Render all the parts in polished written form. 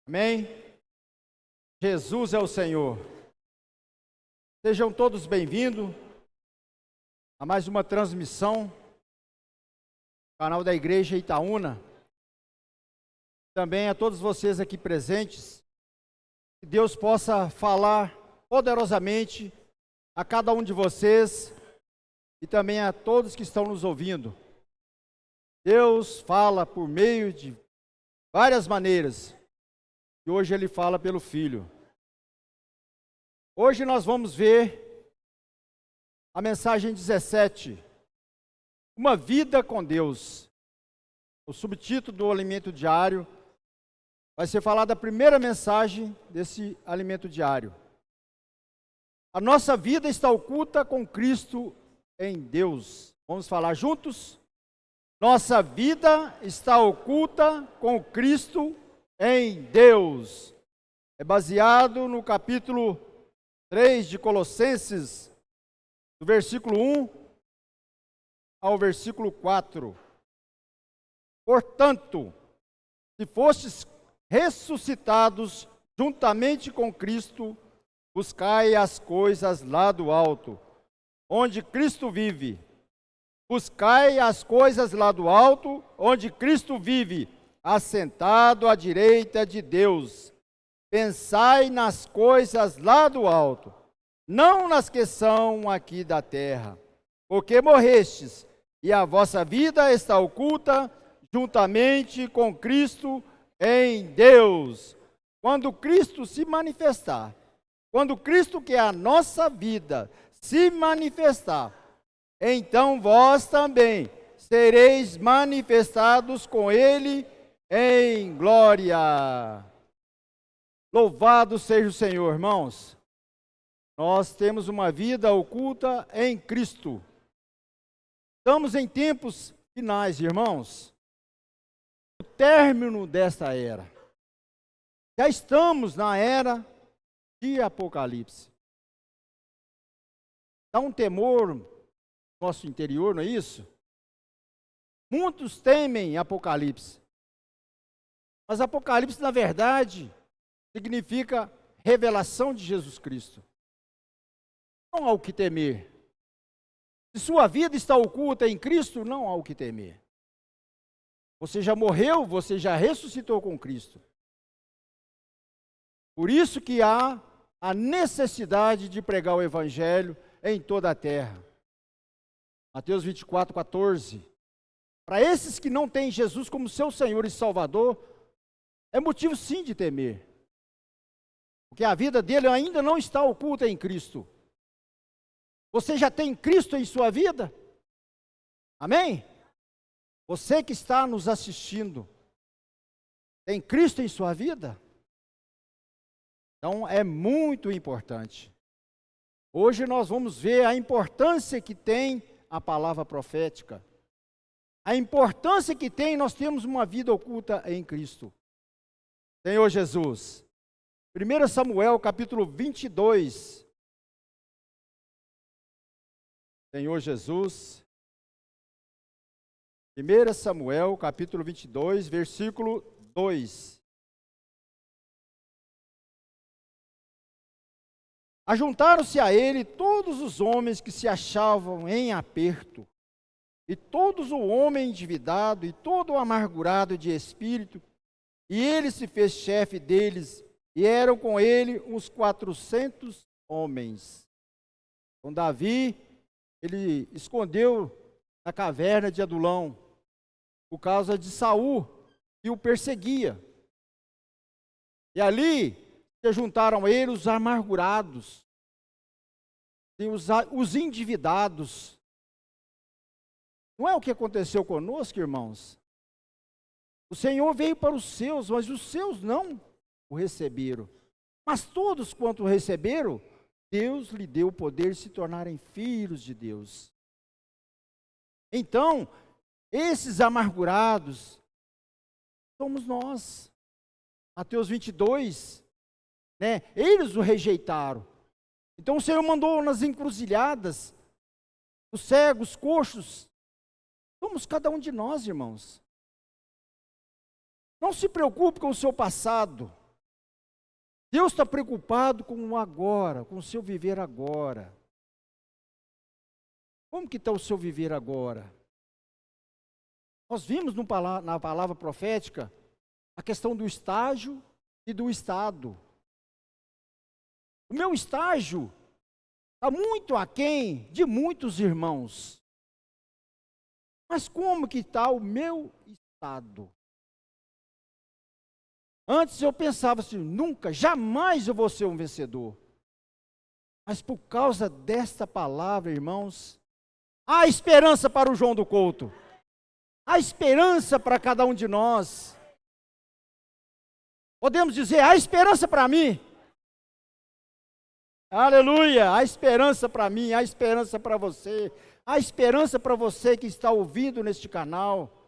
Amém? Jesus é o Senhor. Sejam todos bem-vindos a mais uma transmissão, canal da Igreja Itaúna. Também a todos vocês aqui presentes, que Deus possa falar poderosamente a cada um de vocês e também a todos que estão nos ouvindo. Deus fala por meio de várias maneiras. E hoje ele fala pelo Filho. Hoje nós vamos ver a mensagem 17. Uma vida com Deus. O subtítulo do alimento diário vai ser falar da primeira mensagem desse alimento diário. A nossa vida está oculta com Cristo em Deus. Vamos falar juntos? Nossa vida está oculta com Cristo em Deus. É baseado no capítulo 3 de Colossenses, do versículo 1 ao versículo 4. Portanto, se fostes ressuscitados juntamente com Cristo, buscai as coisas lá do alto, onde Cristo vive. Buscai as coisas lá do alto, onde Cristo vive, assentado à direita de Deus. Pensai nas coisas lá do alto, não nas que são aqui da terra. Porque morrestes, e a vossa vida está oculta juntamente com Cristo em Deus. Quando Cristo se manifestar, quando Cristo, que é a nossa vida, se manifestar, então vós também sereis manifestados com Ele em glória. Louvado seja o Senhor, irmãos. Nós temos uma vida oculta em Cristo. Estamos em tempos finais, irmãos. O término desta era. Já estamos na era de Apocalipse. Dá um temor no nosso interior, não é isso? Muitos temem Apocalipse. Mas Apocalipse, na verdade, significa revelação de Jesus Cristo. Não há o que temer. Se sua vida está oculta em Cristo, não há o que temer. Você já morreu, você já ressuscitou com Cristo. Por isso que há a necessidade de pregar o Evangelho em toda a terra. Mateus 24, 14. Para esses que não têm Jesus como seu Senhor e Salvador, é motivo sim de temer. Porque a vida dele ainda não está oculta em Cristo. Você já tem Cristo em sua vida? Amém? Você que está nos assistindo, tem Cristo em sua vida? Então é muito importante. Hoje nós vamos ver a importância que tem a palavra profética. A importância que tem nós temos uma vida oculta em Cristo. Senhor Jesus. 1 Samuel, capítulo 22. Senhor Jesus. 1 Samuel, capítulo 22, versículo 2. Ajuntaram-se a ele todos os homens que se achavam em aperto, e todos o homem endividado, e todo o amargurado de espírito, e ele se fez chefe deles, e eram com ele uns 400 homens. Então Davi, ele escondeu na caverna de Adulão, por causa de Saul, que o perseguia. E ali se juntaram a ele os amargurados, e os endividados. Não é o que aconteceu conosco, irmãos? O Senhor veio para os seus, mas os seus não o receberam. Mas todos quanto o receberam, Deus lhe deu o poder de se tornarem filhos de Deus. Então, esses amargurados somos nós. Mateus 22, eles o rejeitaram. Então o Senhor mandou nas encruzilhadas, os cegos, coxos. Somos cada um de nós, irmãos. Não se preocupe com o seu passado. Deus está preocupado com o agora, com o seu viver agora. Como que está o seu viver agora? Nós vimos na palavra profética a questão do estágio e do estado. O meu estágio está muito aquém de muitos irmãos. Mas como que está o meu estado? Antes eu pensava assim, nunca, jamais eu vou ser um vencedor. Mas por causa desta palavra, irmãos, há esperança para o João do Couto. Há esperança para cada um de nós. Podemos dizer, há esperança para mim. Aleluia, há esperança para mim, há esperança para você. Há esperança para você que está ouvindo neste canal.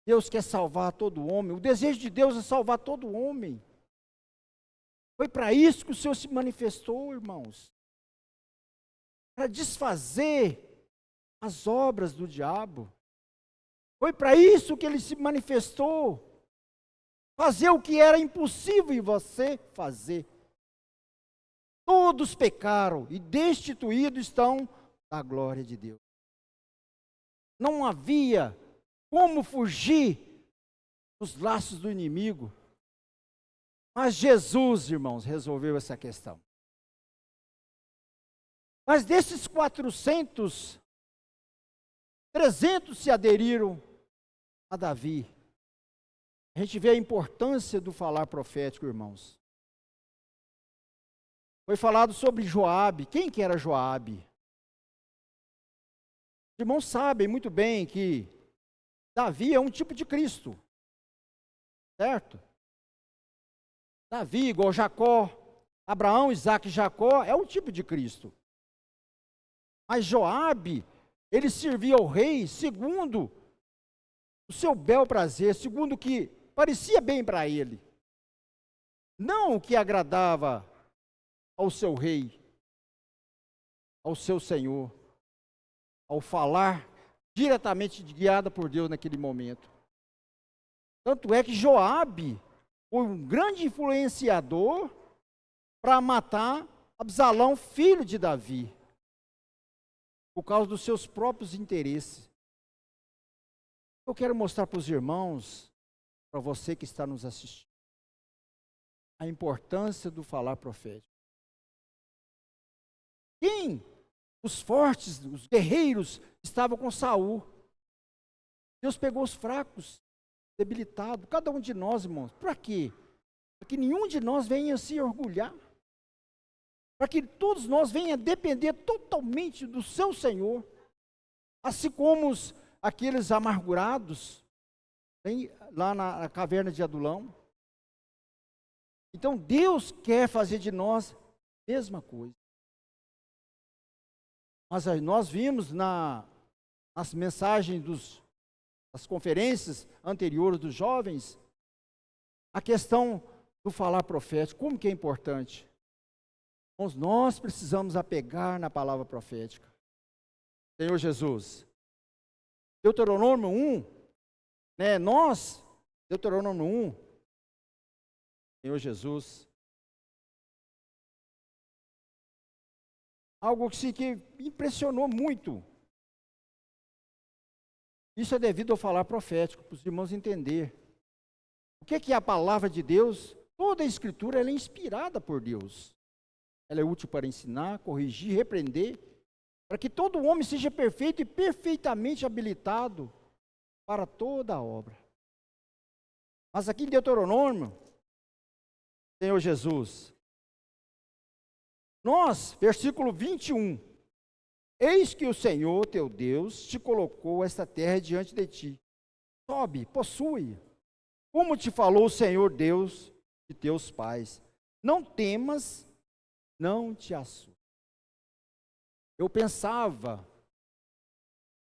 Deus quer salvar todo homem. O desejo de Deus é salvar todo homem. Foi para isso que o Senhor se manifestou, irmãos. Para desfazer as obras do diabo. Foi para isso que ele se manifestou. Fazer o que era impossível em você fazer. Todos pecaram e destituídos estão da glória de Deus. Não havia como fugir dos laços do inimigo. Mas Jesus, irmãos, resolveu essa questão. Mas desses 400, 300 se aderiram a Davi. A gente vê a importância do falar profético, irmãos. Foi falado sobre Joabe. Quem que era Joabe? Os irmãos sabem muito bem que Davi é um tipo de Cristo. Certo? Davi, igual Jacó, Abraão, Isaac e Jacó, é um tipo de Cristo. Mas Joabe, ele servia ao rei segundo o seu bel prazer, segundo o que parecia bem para ele. Não o que agradava ao seu rei, ao seu senhor, ao falar diretamente guiado por Deus naquele momento. Tanto é que Joabe foi um grande influenciador para matar Absalão, filho de Davi, por causa dos seus próprios interesses. Eu quero mostrar para os irmãos, para você que está nos assistindo, a importância do falar profético. Quem? Os fortes, os guerreiros estavam com Saul. Deus pegou os fracos, debilitados, cada um de nós, irmãos. Para quê? Para que nenhum de nós venha se orgulhar. Para que todos nós venham depender totalmente do seu Senhor. Assim como aqueles amargurados, lá na caverna de Adulão. Então Deus quer fazer de nós a mesma coisa. Mas nós vimos nas mensagens das conferências anteriores dos jovens, a questão do falar profético, como que é importante. Nós precisamos apegar na palavra profética. Senhor Jesus, Deuteronômio 1, Deuteronômio 1, Senhor Jesus, algo que impressionou muito. Isso é devido ao falar profético, para os irmãos entenderem. O que é a palavra de Deus? Toda a Escritura ela é inspirada por Deus. Ela é útil para ensinar, corrigir, repreender, para que todo homem seja perfeito e perfeitamente habilitado para toda a obra. Mas aqui em Deuteronômio, Senhor Jesus, versículo 21, eis que o Senhor teu Deus te colocou esta terra diante de ti. Sobe, possui, como te falou o Senhor Deus de teus pais. Não temas, não te assustes. Eu pensava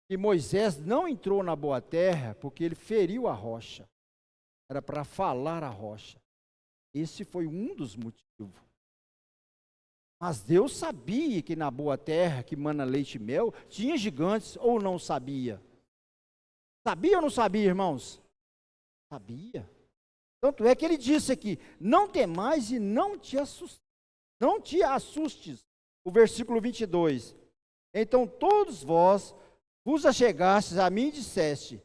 que Moisés não entrou na boa terra porque ele feriu a rocha. Era para falar a rocha. Esse foi um dos motivos. Mas Deus sabia que na boa terra, que mana leite e mel, tinha gigantes, ou não sabia? Sabia ou não sabia, irmãos? Sabia. Tanto é que ele disse aqui: não temais e não te assustes. Não te assustes. O versículo 22. Então todos vós vos achegastes a mim e disseste: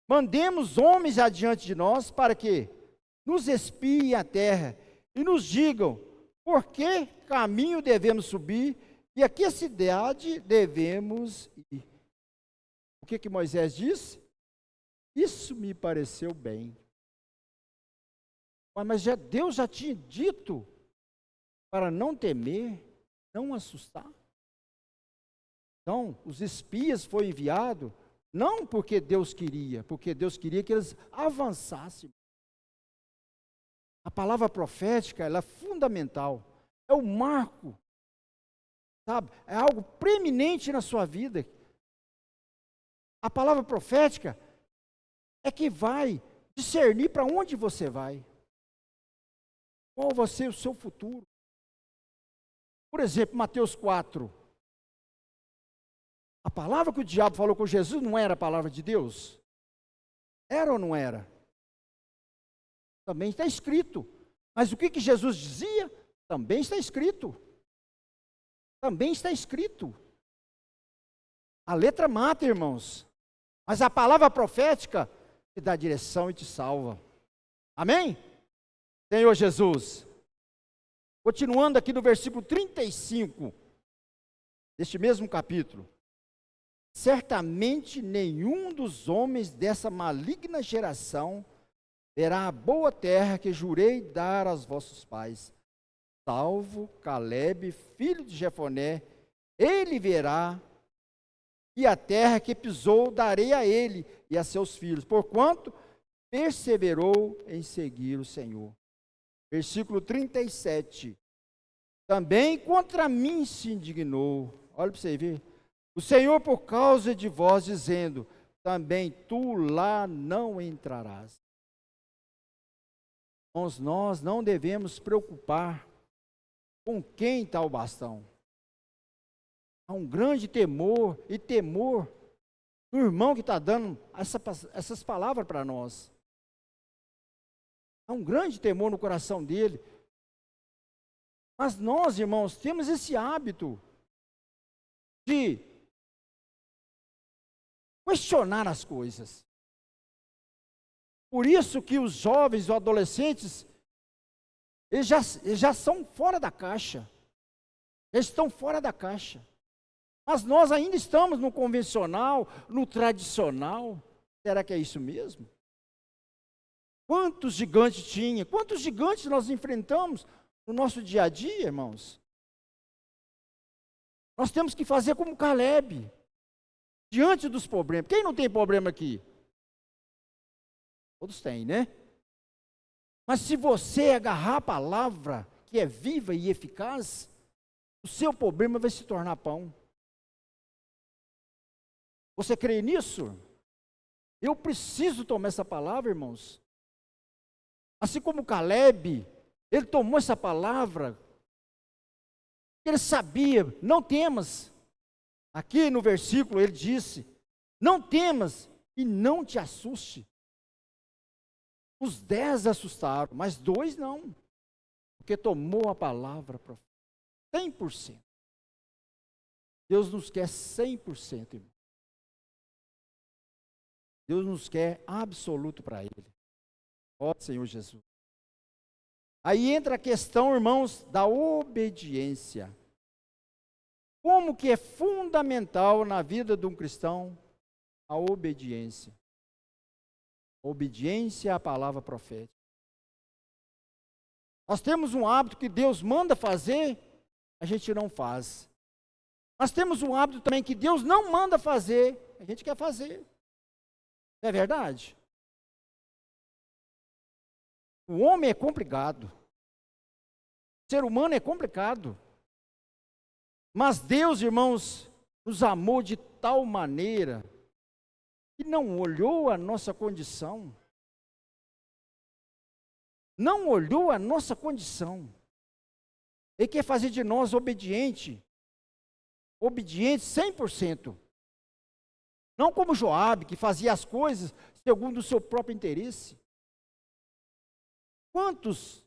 mandemos homens adiante de nós para que nos espiem a terra e nos digam por que caminho devemos subir e a que cidade devemos ir. O que Moisés disse? Isso me pareceu bem. Mas Deus já tinha dito para não temer, não assustar. Então, os espias foram enviados, não porque Deus queria que eles avançassem. A palavra profética, ela é fundamental, é o marco, sabe? É algo preeminente na sua vida. A palavra profética é que vai discernir para onde você vai. Qual vai ser o seu futuro? Por exemplo, Mateus 4. A palavra que o diabo falou com Jesus não era a palavra de Deus? Era ou não era? Também está escrito. Mas o que Jesus dizia? Também está escrito. Também está escrito. A letra mata, irmãos. Mas a palavra profética te dá direção e te salva. Amém? Senhor Jesus. Continuando aqui no versículo 35, deste mesmo capítulo. Certamente nenhum dos homens dessa maligna geração verá a boa terra que jurei dar aos vossos pais, salvo Calebe, filho de Jefoné, ele verá, e a terra que pisou darei a ele e a seus filhos, porquanto perseverou em seguir o Senhor. Versículo 37. Também contra mim se indignou. Olha para você ver. O Senhor por causa de vós, dizendo: também tu lá não entrarás. Nós não devemos preocupar com quem está o bastão. Há um grande temor do irmão que está dando essas palavras para nós. Há um grande temor no coração dele. Mas nós, irmãos, temos esse hábito de questionar as coisas. Por isso que os jovens, os adolescentes, eles já são fora da caixa. Eles estão fora da caixa. Mas nós ainda estamos no convencional, no tradicional. Será que é isso mesmo? Quantos gigantes tinha? Quantos gigantes nós enfrentamos no nosso dia a dia, irmãos? Nós temos que fazer como Calebe, diante dos problemas. Quem não tem problema aqui? Todos têm, né? Mas se você agarrar a palavra, que é viva e eficaz, o seu problema vai se tornar pão. Você crê nisso? Eu preciso tomar essa palavra, irmãos. Assim como Calebe, ele tomou essa palavra, ele sabia, não temas. Aqui no versículo ele disse: não temas e não te assuste. Os 10 assustaram, mas 2 não, porque tomou a palavra para 100%. Deus nos quer 100%, irmão. Deus nos quer absoluto para Ele. Ó Senhor Jesus. Aí entra a questão, irmãos, da obediência. Como que é fundamental na vida de um cristão a obediência. Obediência à palavra profética. Nós temos um hábito que Deus manda fazer, a gente não faz. Nós temos um hábito também que Deus não manda fazer, a gente quer fazer. Não é verdade? O homem é complicado. O ser humano é complicado. Mas Deus, irmãos, nos amou de tal maneira que não olhou a nossa condição. Não olhou a nossa condição. Ele quer fazer de nós obediente 100%. Não como Joabe, que fazia as coisas segundo o seu próprio interesse. Quantos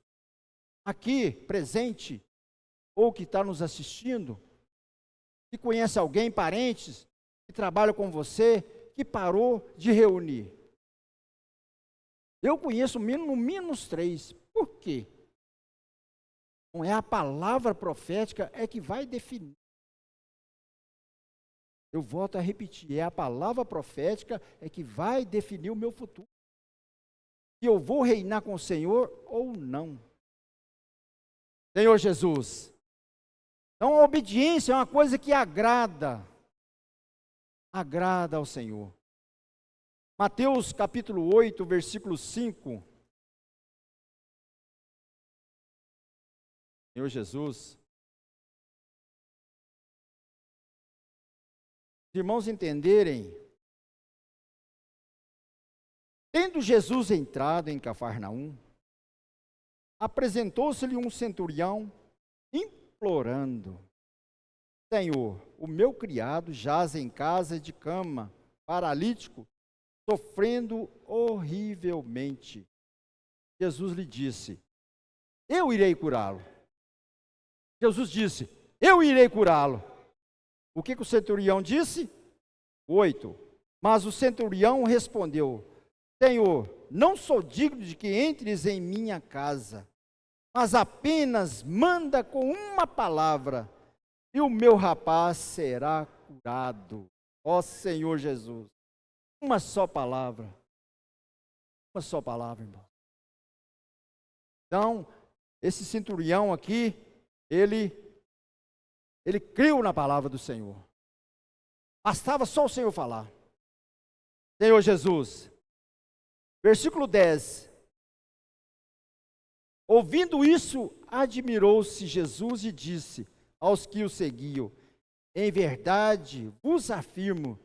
aqui presente ou que está nos assistindo, que conhece alguém, parentes, que trabalha com você, que parou de reunir? Eu conheço no menos 3. Por quê? Não é a palavra profética é que vai definir. Eu volto a repetir, é a palavra profética é que vai definir o meu futuro. Se eu vou reinar com o Senhor ou não. Senhor Jesus. Então a obediência é uma coisa que agrada ao Senhor. Mateus capítulo 8, versículo 5. Senhor Jesus. Os irmãos entenderem, tendo Jesus entrado em Cafarnaum, apresentou-se-lhe um centurião, implorando: Senhor, o meu criado jaz em casa de cama, paralítico, sofrendo horrivelmente. Jesus lhe disse: eu irei curá-lo. Jesus disse: eu irei curá-lo. O que o centurião disse? 8. Mas o centurião respondeu: Senhor, não sou digno de que entres em minha casa, mas apenas manda com uma palavra, e o meu rapaz será curado. Ó Senhor Jesus, uma só palavra, irmão. Então, esse centurião aqui, ele creu na palavra do Senhor. Bastava só o Senhor falar. Senhor Jesus. Versículo 10. Ouvindo isso, admirou-se Jesus e disse aos que o seguiam: em verdade vos afirmo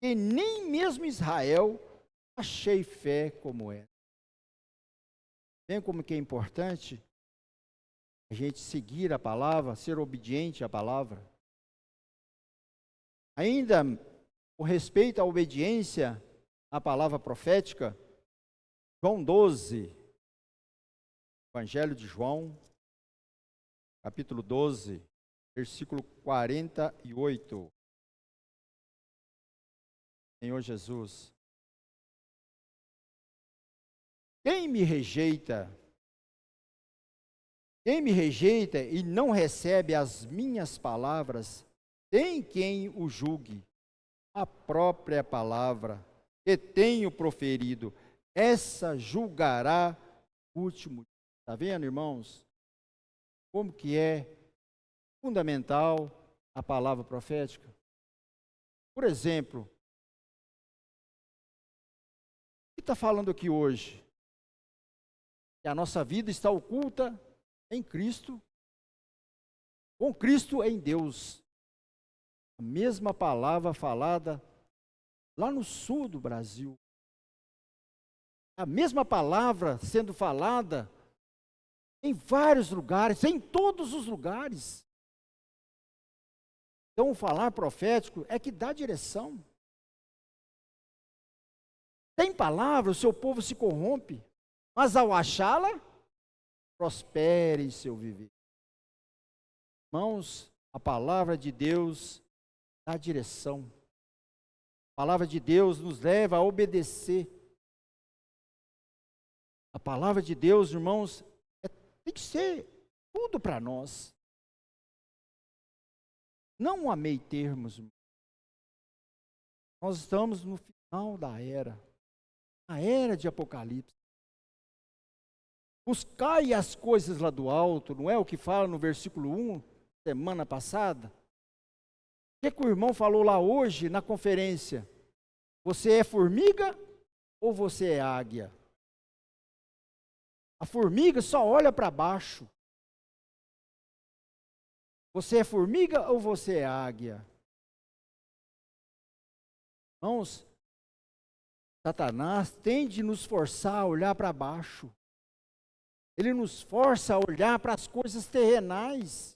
que nem mesmo Israel achei fé como é. Vem como que é importante a gente seguir a palavra, ser obediente à palavra. Ainda com respeito à obediência à palavra profética, João 12, Evangelho de João, capítulo 12, versículo 48. Senhor Jesus, quem me rejeita e não recebe as minhas palavras, tem quem o julgue. A própria palavra que tenho proferido, essa julgará o último. Está vendo, irmãos? Como que é fundamental a palavra profética? Por exemplo, o que está falando aqui hoje? Que a nossa vida está oculta em Cristo, com Cristo em Deus. A mesma palavra falada lá no sul do Brasil. A mesma palavra sendo falada em vários lugares, em todos os lugares. Então, o falar profético é que dá direção. Sem palavra, o seu povo se corrompe, mas ao achá-la, prospere em seu viver. Irmãos, a palavra de Deus dá direção. A palavra de Deus nos leva a obedecer. A palavra de Deus, irmãos, tem que ser tudo para nós. Não há meio termos. Nós estamos no final da era. A era de Apocalipse. Buscai as coisas lá do alto, não é o que fala no versículo 1, semana passada? O que o irmão falou lá hoje na conferência? Você é formiga ou você é águia? A formiga só olha para baixo. Você é formiga ou você é águia? Irmãos, Satanás tem de nos forçar a olhar para baixo. Ele nos força a olhar para as coisas terrenais.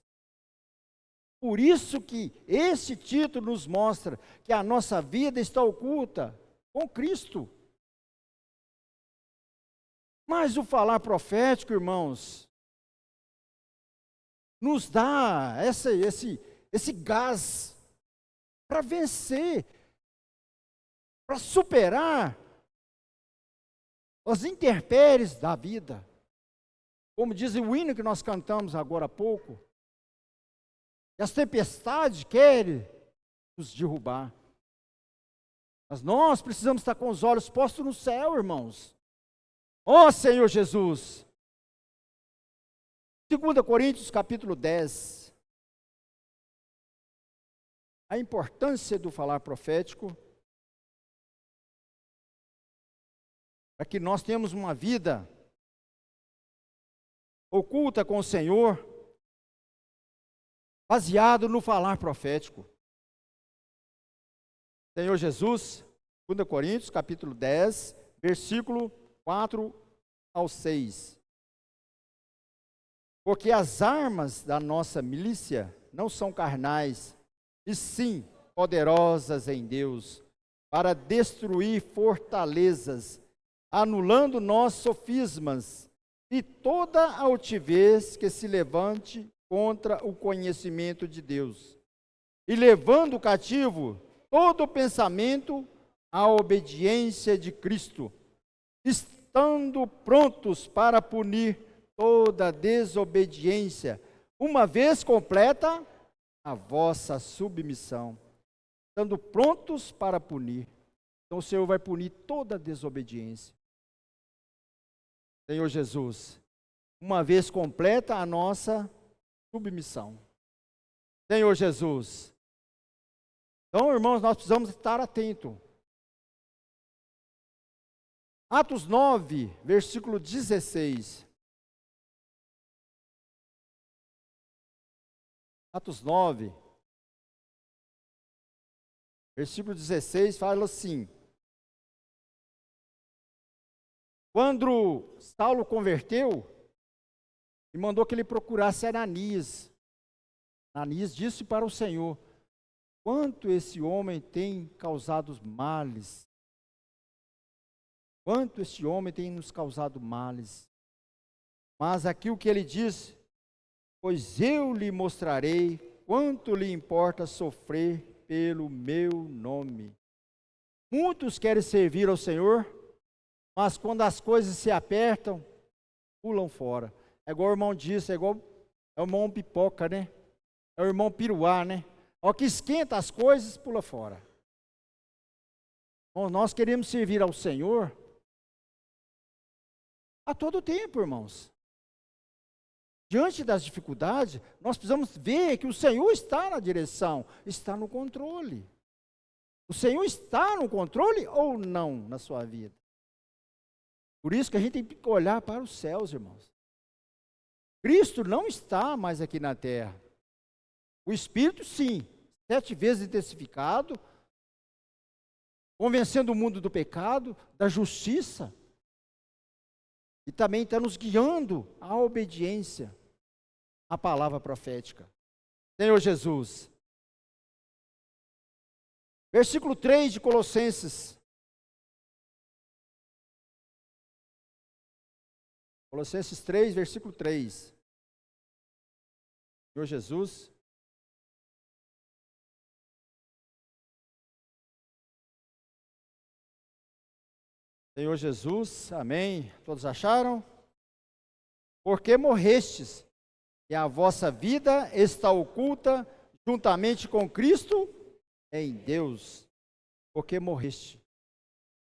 Por isso que esse título nos mostra que a nossa vida está oculta com Cristo. Mas o falar profético, irmãos, nos dá esse gás para vencer, para superar as intempéries da vida. Como diz o hino que nós cantamos agora há pouco, e as tempestades querem nos derrubar. Mas nós precisamos estar com os olhos postos no céu, irmãos. Ó Senhor Jesus. 2 Coríntios capítulo 10. A importância do falar profético para que nós tenhamos uma vida oculta com o Senhor, baseado no falar profético. Senhor Jesus, 2 Coríntios, capítulo 10, versículo 4 ao 6. Porque as armas da nossa milícia não são carnais, e sim poderosas em Deus, para destruir fortalezas, anulando nossos sofismas e toda altivez que se levante contra o conhecimento de Deus, e levando cativo todo pensamento à obediência de Cristo, estando prontos para punir toda desobediência, uma vez completa a vossa submissão, estando prontos para punir. Então o Senhor vai punir toda desobediência. Senhor Jesus, uma vez completa a nossa submissão. Senhor Jesus. Então, irmãos, nós precisamos estar atentos. Atos 9, versículo 16. Atos 9, versículo 16, fala assim: quando Saulo converteu, e mandou que ele procurasse Ananias. Ananias disse para o Senhor: quanto esse homem tem causado males. Quanto este homem tem nos causado males. Mas aqui o que ele diz: pois eu lhe mostrarei quanto lhe importa sofrer pelo meu nome. Muitos querem servir ao Senhor, mas quando as coisas se apertam, pulam fora. É igual o irmão disse, é o irmão pipoca, né? É o irmão piruá, né? Ó, que esquenta as coisas, pula fora. Bom, nós queremos servir ao Senhor a todo tempo, irmãos. Diante das dificuldades, nós precisamos ver que o Senhor está na direção, está no controle. O Senhor está no controle ou não na sua vida? Por isso que a gente tem que olhar para os céus, irmãos. Cristo não está mais aqui na terra. O Espírito, sim, 7 vezes intensificado, convencendo o mundo do pecado, da justiça, e também está nos guiando à obediência à palavra profética. Senhor Jesus. Versículo 3 de Colossenses. Colossenses 3, versículo 3. Senhor Jesus. Senhor Jesus, amém. Todos acharam? Porque morrestes, e a vossa vida está oculta juntamente com Cristo em Deus. Porque morreste.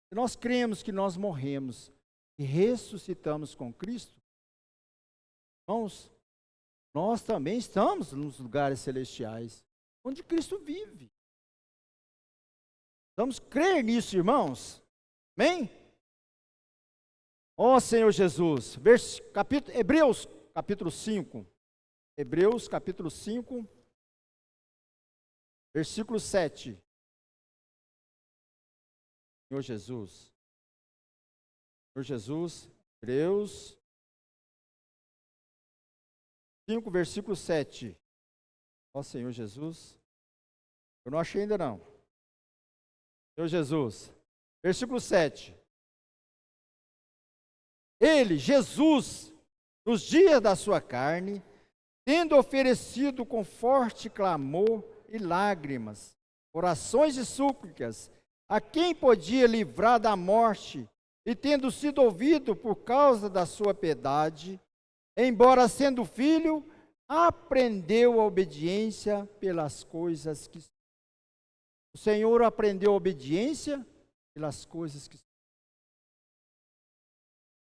Se nós cremos que nós morremos e ressuscitamos com Cristo, irmãos, nós também estamos nos lugares celestiais, onde Cristo vive. Vamos crer nisso, irmãos? Amém? Ó Senhor Jesus, Hebreus capítulo 5, Hebreus capítulo 5, versículo 7. Senhor Jesus, Hebreus 5, versículo 7. Ó Senhor Jesus, eu não achei ainda não. Senhor Jesus, versículo 7. Ele, Jesus, nos dias da sua carne, tendo oferecido com forte clamor e lágrimas, orações e súplicas, a quem podia livrar da morte, e tendo sido ouvido por causa da sua piedade, embora sendo filho, aprendeu a obediência pelas coisas que... O Senhor aprendeu a obediência pelas coisas que...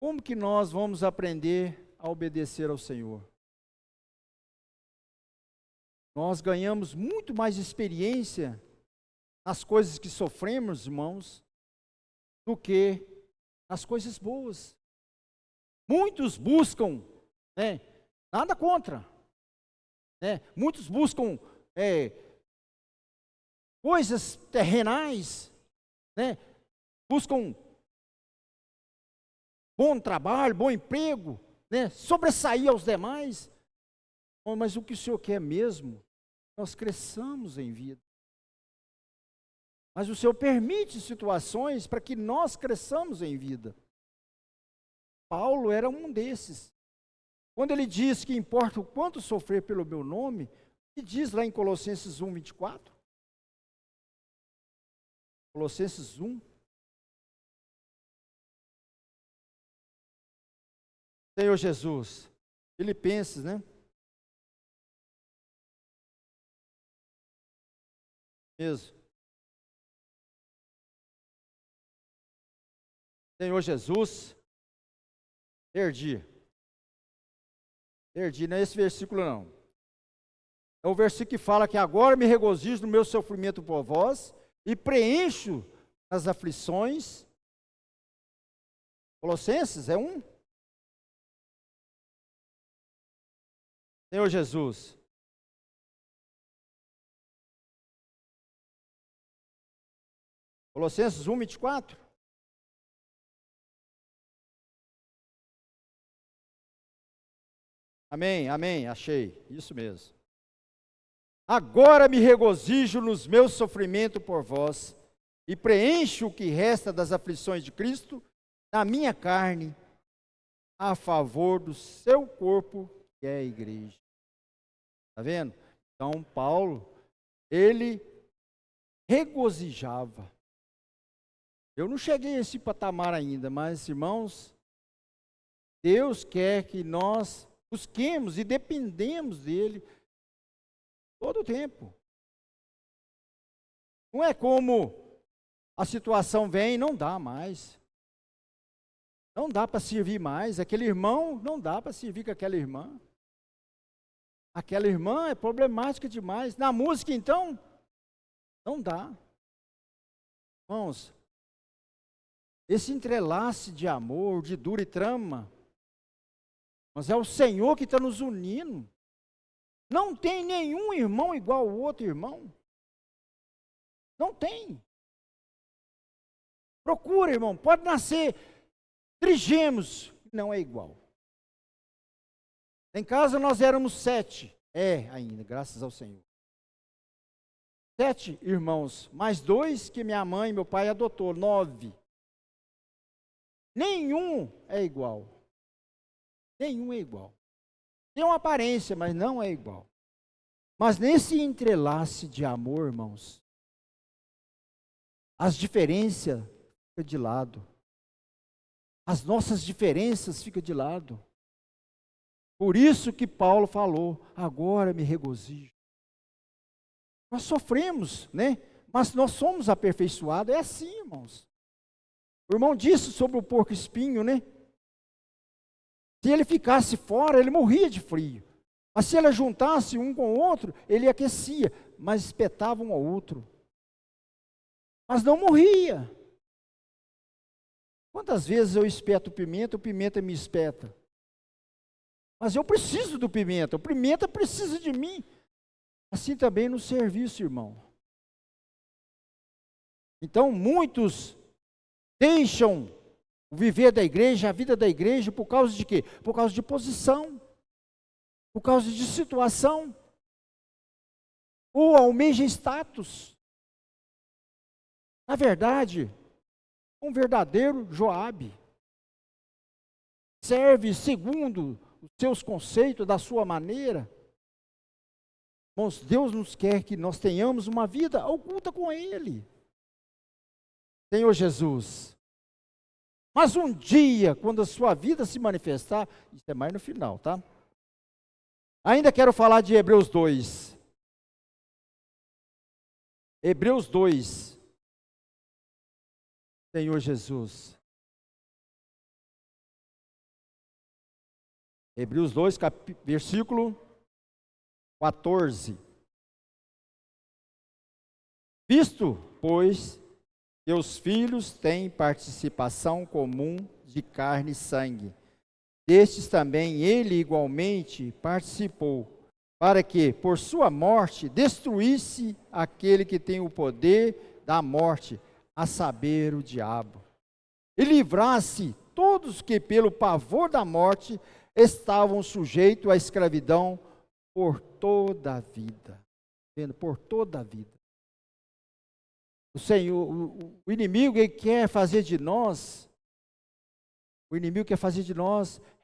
Como que nós vamos aprender a obedecer ao Senhor? Nós ganhamos muito mais experiência nas coisas que sofremos, irmãos, do que nas coisas boas. Muitos buscam, nada contra, muitos buscam coisas terrenais, buscam bom trabalho, bom emprego, sobressair aos demais. Mas o que o Senhor quer mesmo? Nós cresçamos em vida. Mas o Senhor permite situações para que nós cresçamos em vida. Paulo era um desses. Quando ele diz que importa o quanto sofrer pelo meu nome, ele diz lá em Colossenses 1, 24. Colossenses 1. Senhor Jesus. Filipenses, Mesmo. Senhor Jesus. Perdi, não é esse versículo não. É o versículo que fala que agora me regozijo no meu sofrimento por vós e preencho as aflições. Colossenses é 1. Senhor Jesus. Colossenses 1, 24. Amém, achei, isso mesmo. Agora me regozijo nos meus sofrimentos por vós, e preencho o que resta das aflições de Cristo na minha carne, a favor do seu corpo, que é a igreja. Está vendo? Então, Paulo, ele regozijava. Eu não cheguei a esse patamar ainda, mas, irmãos, Deus quer que nós busquemos e dependemos dele todo o tempo. Não é como a situação vem e não dá mais. Não dá para servir mais. Aquele irmão, não dá para servir com aquela irmã. Aquela irmã é problemática demais. Na música, então, não dá. Irmãos, esse entrelace de amor, de dura e trama, mas é o Senhor que está nos unindo. Não tem nenhum irmão igual ao outro irmão. Não tem. Procura, irmão. Pode nascer trigêmeos, não é igual. Em casa nós éramos 7. É ainda, graças ao Senhor. 7 irmãos, mais 2 que minha mãe e meu pai adotou, 9. Nenhum é igual. Nenhum é igual. Tem uma aparência, mas não é igual. Mas nesse entrelace de amor, irmãos, as diferenças ficam de lado. As nossas diferenças ficam de lado. Por isso que Paulo falou, agora me regozijo. Nós sofremos, mas nós somos aperfeiçoados. É assim, irmãos. O irmão disse sobre o porco espinho, Se ele ficasse fora, ele morria de frio. Mas se ele juntasse um com o outro, ele aquecia, mas espetava um ao outro. Mas não morria. Quantas vezes eu espeto o pimenta me espeta. Mas eu preciso do pimenta, o pimenta precisa de mim. Assim também no serviço, irmão. Então, muitos deixam o viver da igreja, a vida da igreja, por causa de quê? Por causa de posição, por causa de situação, ou almeja status. Na verdade, um verdadeiro Joabe. serve segundo os seus conceitos, da sua maneira. Irmãos, Deus nos quer que nós tenhamos uma vida oculta com Ele. Senhor Jesus. Mas um dia, quando a sua vida se manifestar, isso é mais no final, tá? Ainda quero falar de Hebreus 2. Hebreus 2. Senhor Jesus. Hebreus 2, versículo 14. Visto, pois, que os filhos têm participação comum de carne e sangue, destes também ele igualmente participou, para que, por sua morte, destruísse aquele que tem o poder da morte, a saber, o diabo, e livrasse todos que, pelo pavor da morte, estavam sujeitos à escravidão por toda a vida. Vendo? Por toda a vida. O Senhor, o inimigo, ele quer fazer de nós,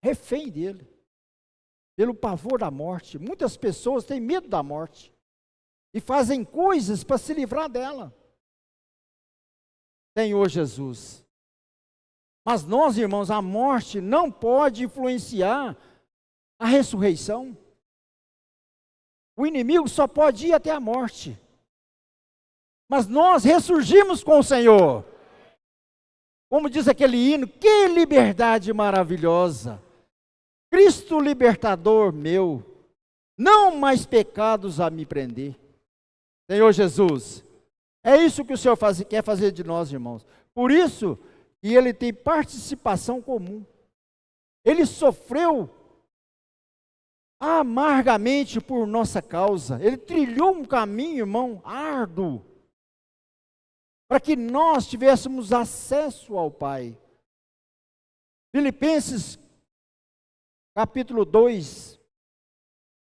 refém dele, pelo pavor da morte. Muitas pessoas têm medo da morte e fazem coisas para se livrar dela. Senhor Jesus. Mas nós, irmãos, a morte não pode influenciar a ressurreição. O inimigo só pode ir até a morte. Mas nós ressurgimos com o Senhor. Como diz aquele hino, que liberdade maravilhosa. Cristo libertador meu, não mais pecados a me prender. Senhor Jesus, é isso que o Senhor quer fazer de nós, irmãos. Por isso que Ele tem participação comum. Ele sofreu amargamente por nossa causa. Ele trilhou um caminho, irmão, árduo, para que nós tivéssemos acesso ao Pai. Filipenses, capítulo 2,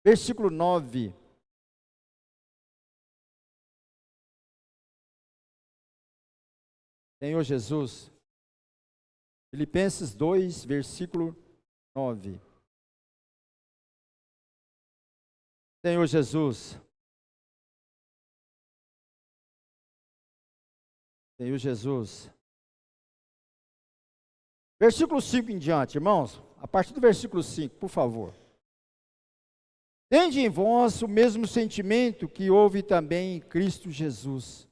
versículo 9. Senhor Jesus. Filipenses 2, versículo 9. Senhor Jesus. Senhor Jesus. Versículo 5 em diante, irmãos. A partir do versículo 5, por favor. Tende em vós o mesmo sentimento que houve também em Cristo Jesus.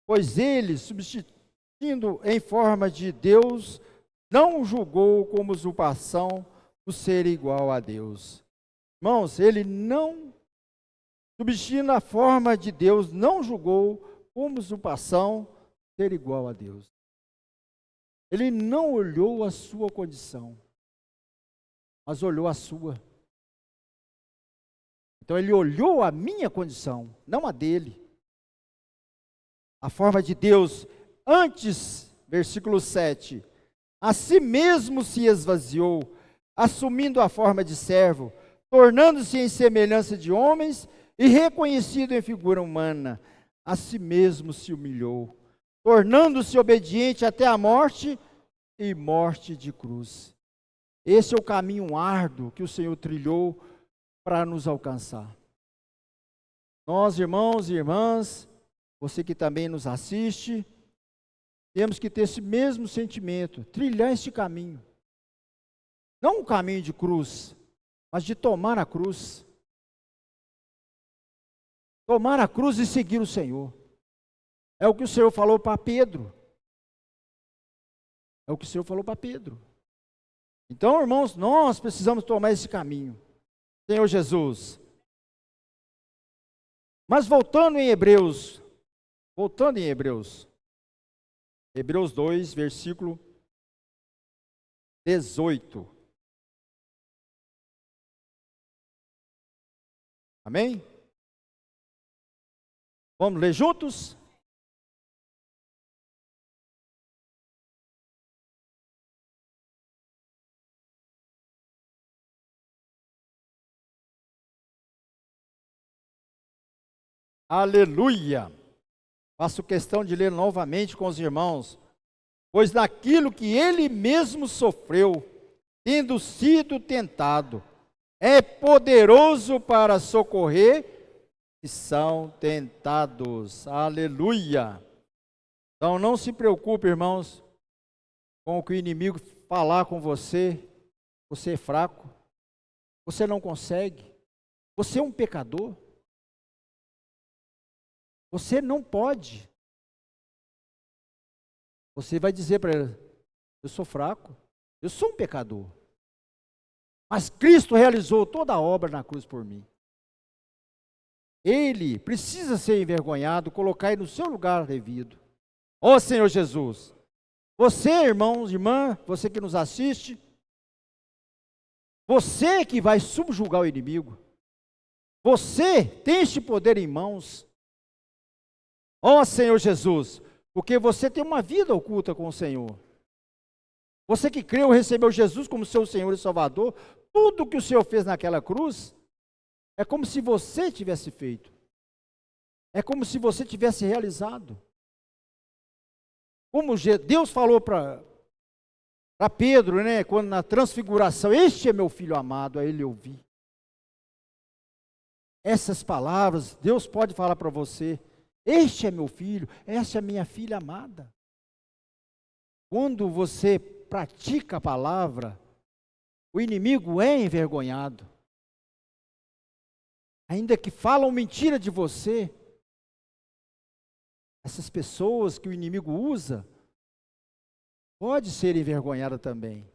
Pois ele, subsistindo em forma de Deus, não julgou como usurpação o ser igual a Deus. Irmãos, ele não, subsistindo a forma de Deus, não julgou como usurpação ser igual a Deus. Ele não olhou a sua condição, mas olhou a sua. Então ele olhou a minha condição, não a dele. A forma de Deus, antes, versículo 7, a si mesmo se esvaziou, assumindo a forma de servo, tornando-se em semelhança de homens e reconhecido em figura humana, a si mesmo se humilhou, tornando-se obediente até a morte e morte de cruz. Esse é o caminho árduo que o Senhor trilhou para nos alcançar. Nós, irmãos e irmãs, você que também nos assiste, temos que ter esse mesmo sentimento, trilhar este caminho. Não um caminho de cruz, mas de tomar a cruz. Tomar a cruz e seguir o Senhor. É o que o Senhor falou para Pedro. É o que o Senhor falou para Pedro. Então, irmãos, nós precisamos tomar esse caminho. Senhor Jesus. Mas voltando em Hebreus. Hebreus 2, versículo 18. Amém? Vamos ler juntos? Aleluia! Faço questão de ler novamente com os irmãos. Pois naquilo que ele mesmo sofreu, tendo sido tentado, é poderoso para socorrer que são tentados. Aleluia! Então não se preocupe, irmãos, com o que o inimigo falar com você. Você é fraco, você não consegue, você é um pecador, você não pode. Você vai dizer para ele: eu sou fraco, eu sou um pecador, mas Cristo realizou toda a obra na cruz por mim. Ele precisa ser envergonhado, colocar ele no seu lugar devido. Ó Senhor Jesus, você, irmãos, irmã, você que nos assiste, você que vai subjugar o inimigo, você tem este poder em mãos. Ó Senhor Jesus, porque você tem uma vida oculta com o Senhor. Você que creu e recebeu Jesus como seu Senhor e Salvador, tudo que o Senhor fez naquela cruz, é como se você tivesse feito. É como se você tivesse realizado. Como Deus falou para Pedro, né, quando na transfiguração: este é meu filho amado, a ele eu ouvi. Essas palavras, Deus pode falar para você: este é meu filho, essa é minha filha amada. Quando você pratica a palavra, o inimigo é envergonhado. Ainda que falam mentira de você, essas pessoas que o inimigo usa, pode ser envergonhada também.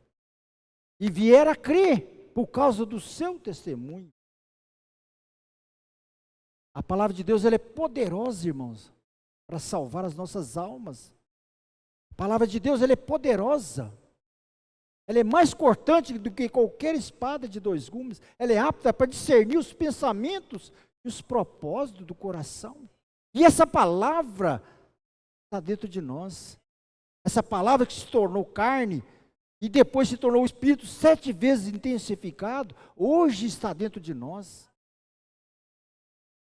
E vier a crer por causa do seu testemunho. A palavra de Deus, ela é poderosa, irmãos, para salvar as nossas almas. A palavra de Deus, ela é poderosa. Ela é mais cortante do que qualquer espada de dois gumes. Ela é apta para discernir os pensamentos e os propósitos do coração. E essa palavra está dentro de nós. Essa palavra que se tornou carne e depois se tornou o Espírito 7 vezes intensificado, hoje está dentro de nós.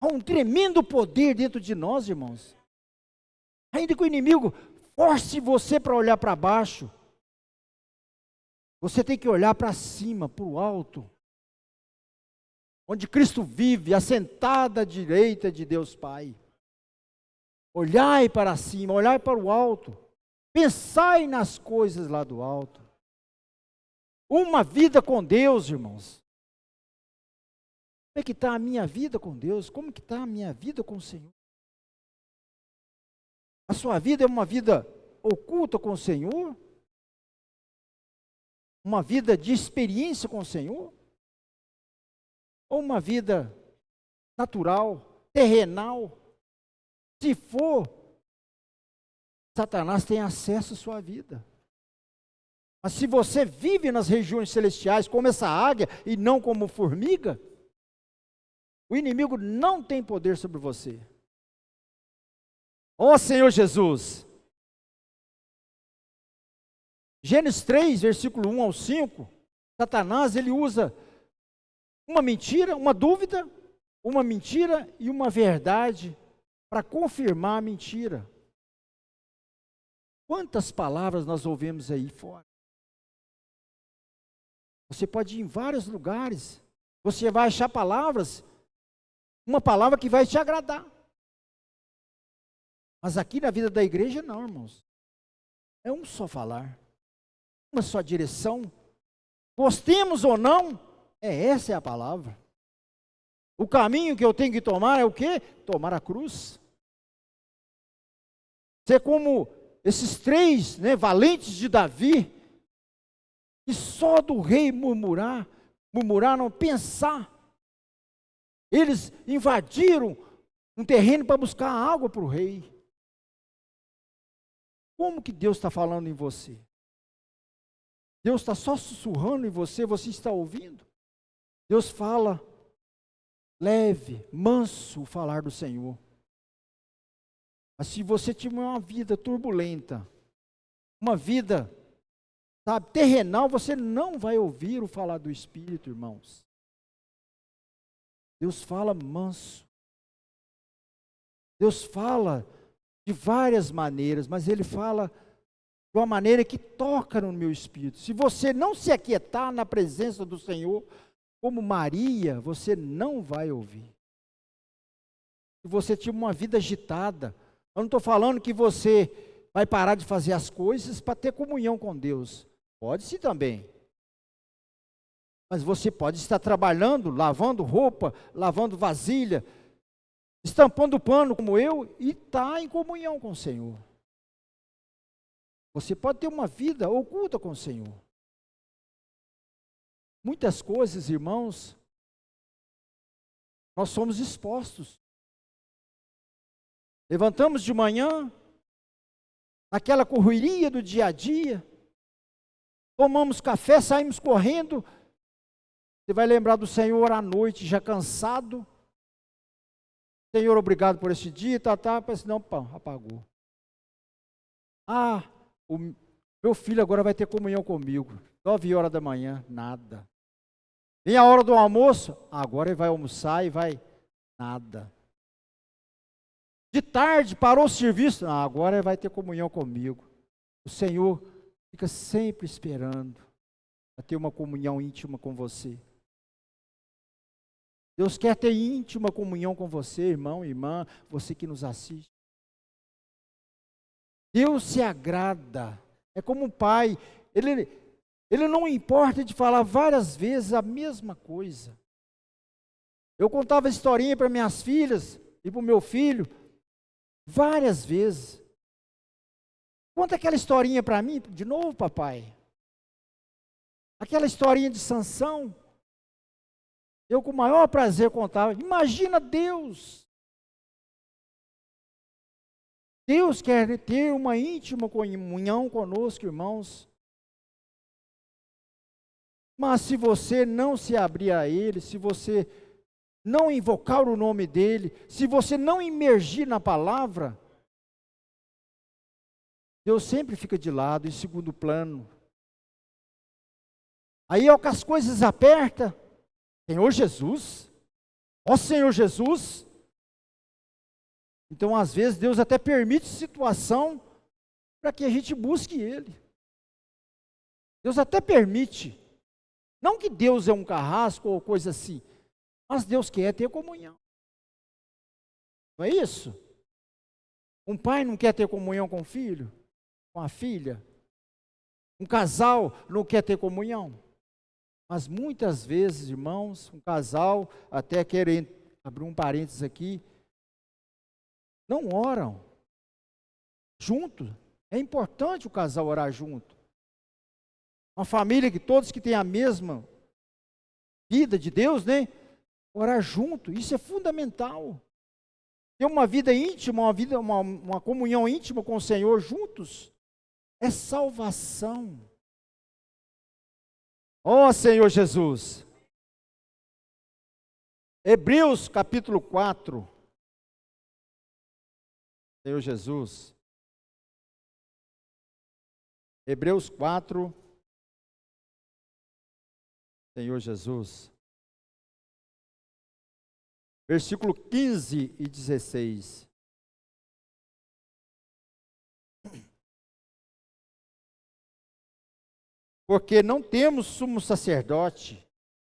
Há um tremendo poder dentro de nós, irmãos. Ainda que o inimigo force você para olhar para baixo, você tem que olhar para cima, para o alto, onde Cristo vive, assentado à direita de Deus Pai. Olhai para cima, olhai para o alto, pensai nas coisas lá do alto. Uma vida com Deus, irmãos. Como é que está a minha vida com Deus? Como que está a minha vida com o Senhor? A sua vida é uma vida oculta com o Senhor? Uma vida de experiência com o Senhor? Ou uma vida natural, terrenal? Se for, Satanás tem acesso à sua vida. Mas se você vive nas regiões celestiais como essa águia e não como formiga, o inimigo não tem poder sobre você. Ó Senhor Jesus. Gênesis 3, versículo 1 ao 5, Satanás, ele usa uma mentira, uma dúvida, uma mentira e uma verdade para confirmar a mentira. Quantas palavras nós ouvimos aí fora? Você pode ir em vários lugares, você vai achar palavras, uma palavra que vai te agradar. Mas aqui na vida da igreja não, irmãos. É um só falar, uma só direção. Gostemos ou não, essa é a palavra. O caminho que eu tenho que tomar é o quê? Tomar a cruz. Ser como esses 3, né, valentes de Davi, que só do rei murmurar não, pensar. Eles invadiram um terreno para buscar água para o rei. Como que Deus está falando em você? Deus está só sussurrando em você, você está ouvindo? Deus fala leve, manso o falar do Senhor. Mas se você tiver uma vida turbulenta, uma vida, sabe, terrenal, você não vai ouvir o falar do Espírito, irmãos. Deus fala manso. Deus fala de várias maneiras, mas Ele fala de uma maneira que toca no meu espírito. Se você não se aquietar na presença do Senhor, como Maria, você não vai ouvir. Se você tiver uma vida agitada, eu não estou falando que você vai parar de fazer as coisas para ter comunhão com Deus. Pode sim também. Mas você pode estar trabalhando, lavando roupa, lavando vasilha, estampando pano como eu, e estar em comunhão com o Senhor. Você pode ter uma vida oculta com o Senhor. Muitas coisas, irmãos, nós somos expostos. Levantamos de manhã, naquela correria do dia a dia, tomamos café, saímos correndo. Você vai lembrar do Senhor à noite, já cansado. Senhor, obrigado por esse dia, parece, não, pão, apagou. O meu filho agora vai ter comunhão comigo. 9 horas da manhã, nada. Vem a hora do almoço, agora ele vai almoçar e vai, nada. De tarde, parou o serviço, agora ele vai ter comunhão comigo. O Senhor fica sempre esperando para ter uma comunhão íntima com você. Deus quer ter íntima comunhão com você, irmão, irmã, você que nos assiste. Deus se agrada, é como um pai, ele não importa de falar várias vezes a mesma coisa. Eu contava historinha para minhas filhas e para o meu filho, várias vezes. Conta aquela historinha para mim, de novo, papai. Aquela historinha de Sansão, eu com o maior prazer contava. Imagina Deus. Deus quer ter uma íntima comunhão conosco, irmãos. Mas se você não se abrir a Ele, se você não invocar o nome dEle, se você não imergir na palavra, Deus sempre fica de lado, em segundo plano. Aí é o que as coisas apertam. Senhor Jesus, ó Senhor Jesus. Então, às vezes, Deus até permite situação para que a gente busque Ele. Deus até permite. Não que Deus é um carrasco ou coisa assim, mas Deus quer ter comunhão. Não é isso? Um pai não quer ter comunhão com o filho, com a filha. Um casal não quer ter comunhão. Mas muitas vezes, irmãos, um casal, até querem abrir um parênteses aqui, não oram junto. É importante o casal orar junto. Uma família que todos que têm a mesma vida de Deus, né? Orar junto, isso é fundamental. Ter uma vida íntima, uma comunhão íntima com o Senhor juntos, é salvação. Ó Senhor Jesus. Hebreus capítulo 4. Senhor Jesus. Hebreus 4. Senhor Jesus. Versículo 15 e 16. Porque não temos sumo sacerdote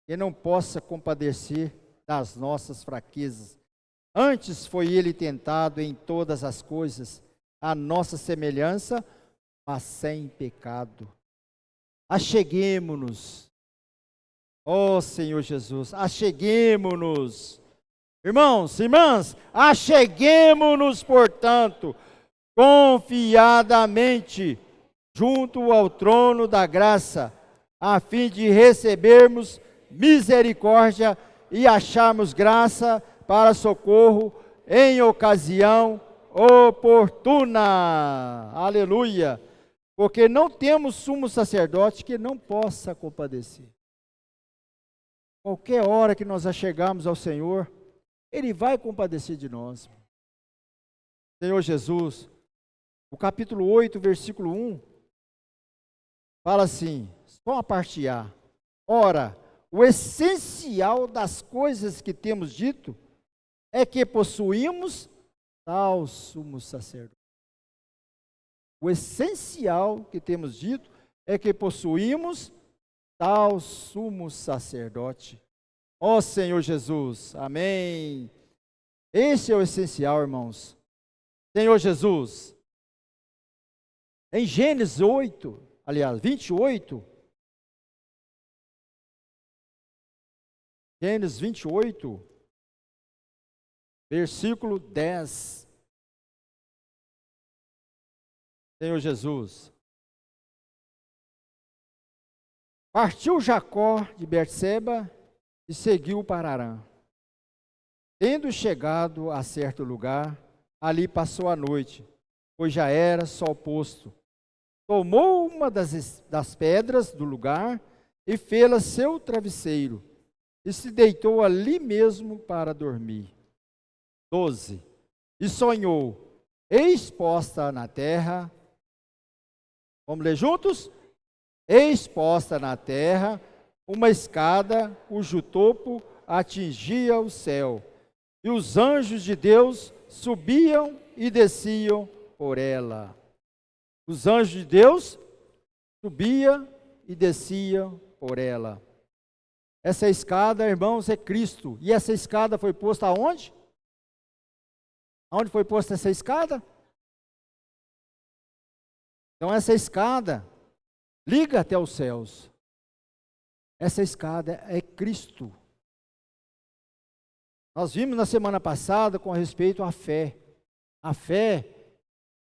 que não possa compadecer das nossas fraquezas. Antes foi ele tentado em todas as coisas, a nossa semelhança, mas sem pecado. Acheguemo-nos, ó Senhor Jesus, acheguemo-nos. Irmãos, irmãs, acheguemo-nos, portanto, confiadamente, junto ao trono da graça, a fim de recebermos misericórdia e acharmos graça para socorro em ocasião oportuna. Aleluia! Porque não temos sumo sacerdote que não possa compadecer. Qualquer hora que nós achegarmos ao Senhor, Ele vai compadecer de nós. Senhor Jesus, o capítulo 8, versículo 1, fala assim, só a parte A. Ora, o essencial das coisas que temos dito é que possuímos tal sumo sacerdote. o essencial que temos dito é que possuímos tal sumo sacerdote. Ó Senhor Jesus, amém. Esse é o essencial, irmãos. Senhor Jesus, em Gênesis 8, aliás, 28, Gênesis 28, versículo 10. Senhor Jesus. Partiu Jacó de Berseba e seguiu para Harã. Tendo chegado a certo lugar, ali passou a noite, pois já era sol posto. Tomou uma das pedras do lugar e fê-la seu travesseiro, e se deitou ali mesmo para dormir. 12. E sonhou, eis posta na terra, vamos ler juntos? Eis posta na terra uma escada cujo topo atingia o céu, e os anjos de Deus subiam e desciam por ela. Os anjos de Deus subiam e desciam por ela. Essa escada, irmãos, é Cristo. E essa escada foi posta aonde? Aonde foi posta essa escada? Então essa escada liga até os céus. Essa escada é Cristo. Nós vimos na semana passada com respeito à fé. A fé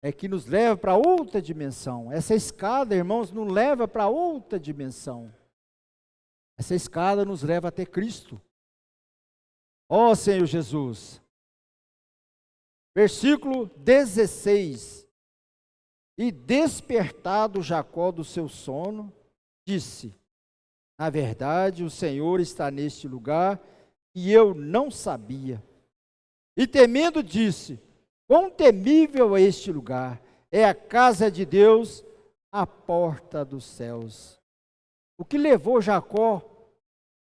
é que nos leva para outra dimensão. Essa escada, irmãos, nos leva para outra dimensão. Essa escada nos leva até Cristo. Ó Senhor Jesus. Versículo 16. E despertado Jacó do seu sono, disse: na verdade, o Senhor está neste lugar e eu não sabia. E temendo disse: quão temível é este lugar! É a casa de Deus, a porta dos céus. O que levou Jacó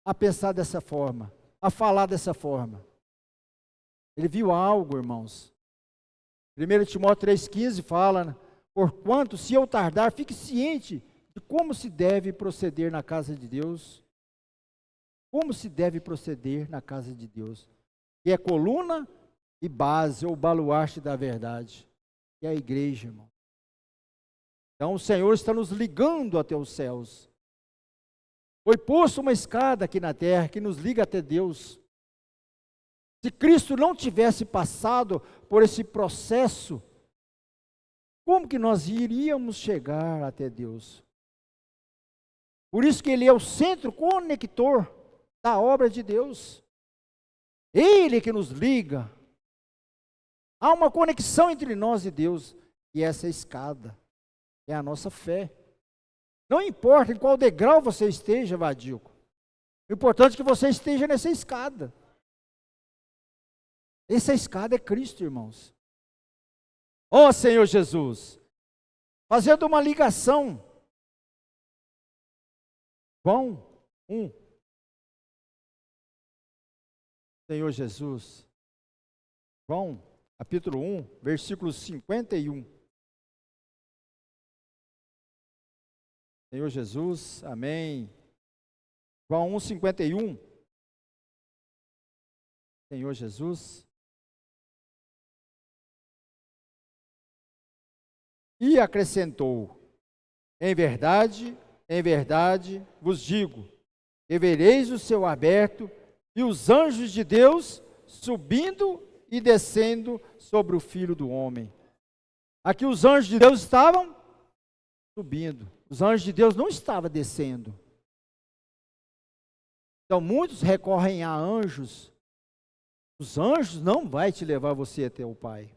a pensar dessa forma, a falar dessa forma? Ele viu algo, irmãos. 1 Timóteo 3,15 fala: porquanto, se eu tardar, fique ciente de como se deve proceder na casa de Deus. Como se deve proceder na casa de Deus? Que é coluna e base, ou baluarte da verdade. Que é a igreja, irmão. Então o Senhor está nos ligando até os céus. Foi posto uma escada aqui na terra que nos liga até Deus. Se Cristo não tivesse passado por esse processo, como que nós iríamos chegar até Deus? Por isso que Ele é o centro conector da obra de Deus. Ele que nos liga. Há uma conexão entre nós e Deus. E essa escada é a nossa fé. Não importa em qual degrau você esteja, Vadico. O importante é que você esteja nessa escada. Essa escada é Cristo, irmãos. Ó Senhor Jesus, fazendo uma ligação. João 1. Senhor Jesus. João, capítulo 1, versículo 51. Senhor Jesus, amém. João 1, 51. Senhor Jesus. E acrescentou: em verdade vos digo, que vereis o céu aberto e os anjos de Deus subindo e descendo sobre o Filho do Homem. Aqui os anjos de Deus estavam subindo, os anjos de Deus não estavam descendo. Então muitos recorrem a anjos. Os anjos não vai te levar você até o Pai.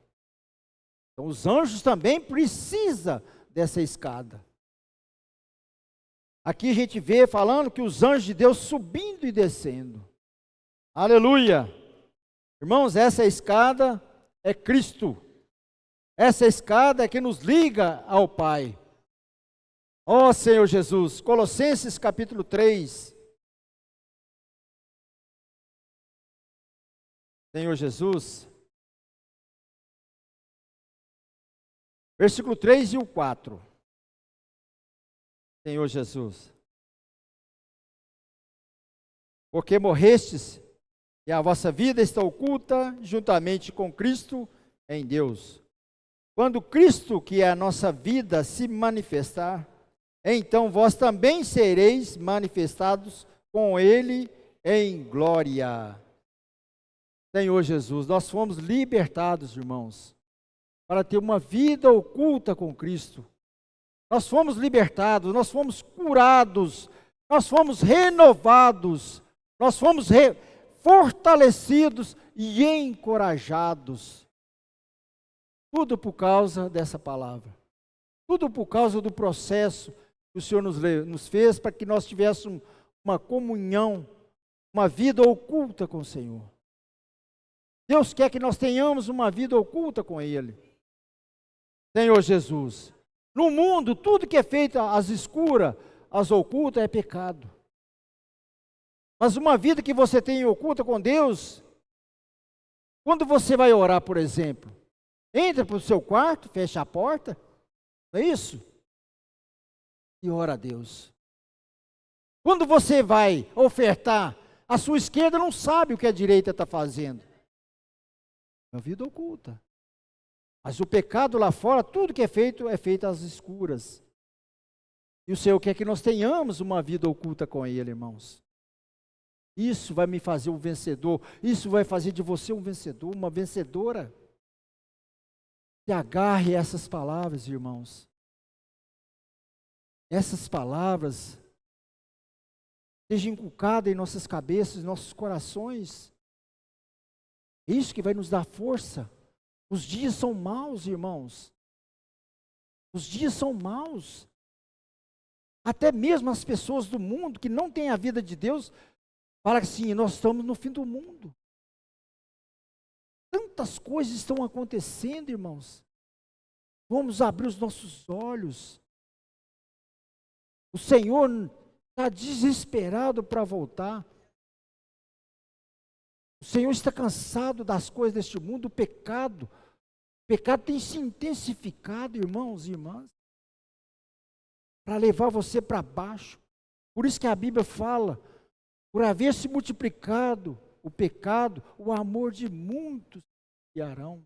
Então os anjos também precisam dessa escada. Aqui a gente vê falando que os anjos de Deus subindo e descendo. Aleluia! Irmãos, essa escada é Cristo. Essa escada é que nos liga ao Pai. Ó Senhor Jesus, Colossenses capítulo 3. Senhor Jesus. Versículo 3 e o 4. Senhor Jesus. Porque morrestes, e a vossa vida está oculta juntamente com Cristo em Deus. Quando Cristo, que é a nossa vida, se manifestar, então vós também sereis manifestados com Ele em glória. Senhor Jesus, nós fomos libertados, irmãos, para ter uma vida oculta com Cristo. Nós fomos libertados, nós fomos curados, nós fomos renovados, nós fomos fortalecidos e encorajados. Tudo por causa dessa palavra. Tudo por causa do processo que o Senhor nos fez para que nós tivéssemos uma comunhão, uma vida oculta com o Senhor. Deus quer que nós tenhamos uma vida oculta com Ele. Senhor Jesus, no mundo, tudo que é feito às escuras, às ocultas, é pecado. Mas uma vida que você tem oculta com Deus, quando você vai orar, por exemplo, entra para o seu quarto, fecha a porta, não é isso? E ora a Deus. Quando você vai ofertar, a sua esquerda não sabe o que a direita está fazendo. É uma vida oculta. Mas o pecado lá fora, tudo que é feito às escuras. E o Senhor quer que nós tenhamos uma vida oculta com Ele, irmãos. Isso vai me fazer um vencedor. Isso vai fazer de você um vencedor, uma vencedora. Se agarre a essas palavras, irmãos. Essas palavras sejam inculcadas em nossas cabeças, em nossos corações. É isso que vai nos dar força. Os dias são maus, irmãos. Os dias são maus. Até mesmo as pessoas do mundo que não têm a vida de Deus, falam assim, nós estamos no fim do mundo. Tantas coisas estão acontecendo, irmãos. Vamos abrir os nossos olhos. O Senhor está desesperado para voltar. O Senhor está cansado das coisas deste mundo, o pecado tem se intensificado, irmãos e irmãs, para levar você para baixo. Por isso que a Bíblia fala, por haver se multiplicado o pecado, o amor de muitos se esfriarão.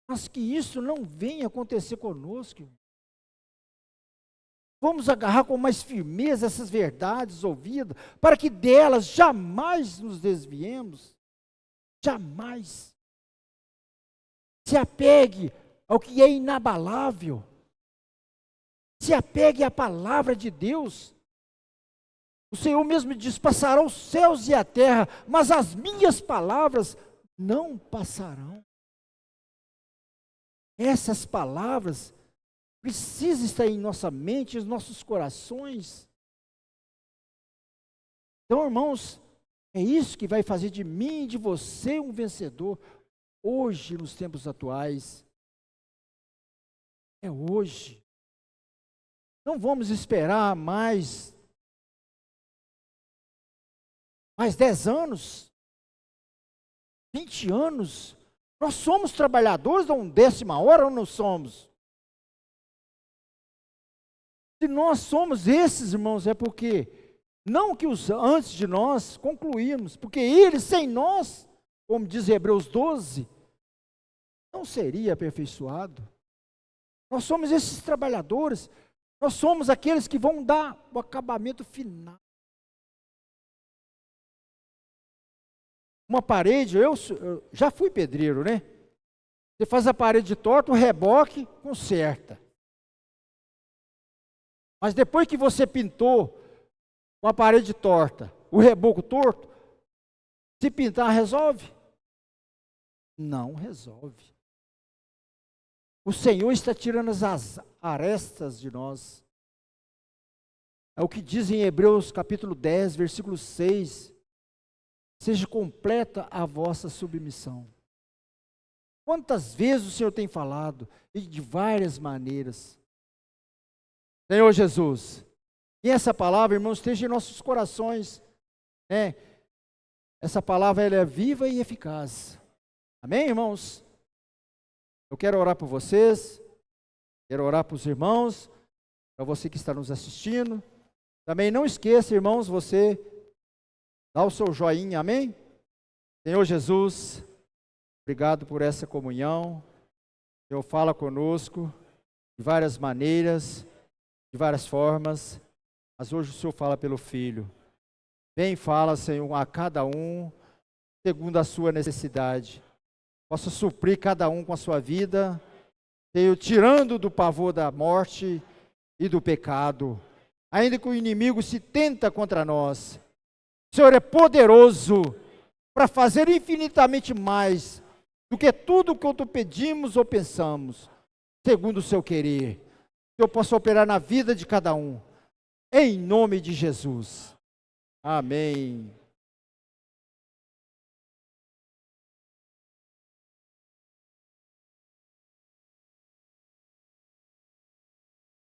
Mas que isso não venha acontecer conosco, irmão. Vamos agarrar com mais firmeza essas verdades ouvidas, para que delas jamais nos desviemos. Jamais. Se apegue ao que é inabalável. Se apegue à palavra de Deus. O Senhor mesmo diz, passarão os céus e a terra, mas as minhas palavras não passarão. Essas palavras precisam estar em nossa mente, em nossos corações. Então, irmãos, é isso que vai fazer de mim e de você um vencedor, hoje, nos tempos atuais. É hoje. Não vamos esperar mais 10 anos, 20 anos. Nós somos trabalhadores da 1/10 hora ou não somos? Se nós somos esses, irmãos, é porque, não que os antes de nós concluímos, porque eles sem nós, como diz Hebreus 12, não seria aperfeiçoado. Nós somos esses trabalhadores, nós somos aqueles que vão dar o acabamento final. Uma parede, eu já fui pedreiro, né? Você faz a parede torta, o reboque conserta. Mas depois que você pintou uma parede torta, o reboco torto, se pintar resolve? Não resolve. O Senhor está tirando as arestas de nós. É o que diz em Hebreus capítulo 10, versículo 6. Seja completa a vossa submissão. Quantas vezes o Senhor tem falado, e de várias maneiras. Senhor Jesus, e essa palavra, irmãos, esteja em nossos corações, né? Essa palavra, ela é viva e eficaz. Amém, irmãos? Eu quero orar por vocês, quero orar para os irmãos, para você que está nos assistindo. Também não esqueça, irmãos, você dá o seu joinha, amém? Senhor Jesus, obrigado por essa comunhão. O Senhor fala conosco de várias maneiras, de várias formas, mas hoje o Senhor fala pelo Filho. Vem e fala, Senhor, a cada um, segundo a sua necessidade. Possa suprir cada um com a sua vida, Senhor, tirando do pavor da morte e do pecado. Ainda que o inimigo se tenta contra nós, o Senhor é poderoso para fazer infinitamente mais do que tudo quanto pedimos ou pensamos, segundo o seu querer. Que eu possa operar na vida de cada um, em nome de Jesus. Amém.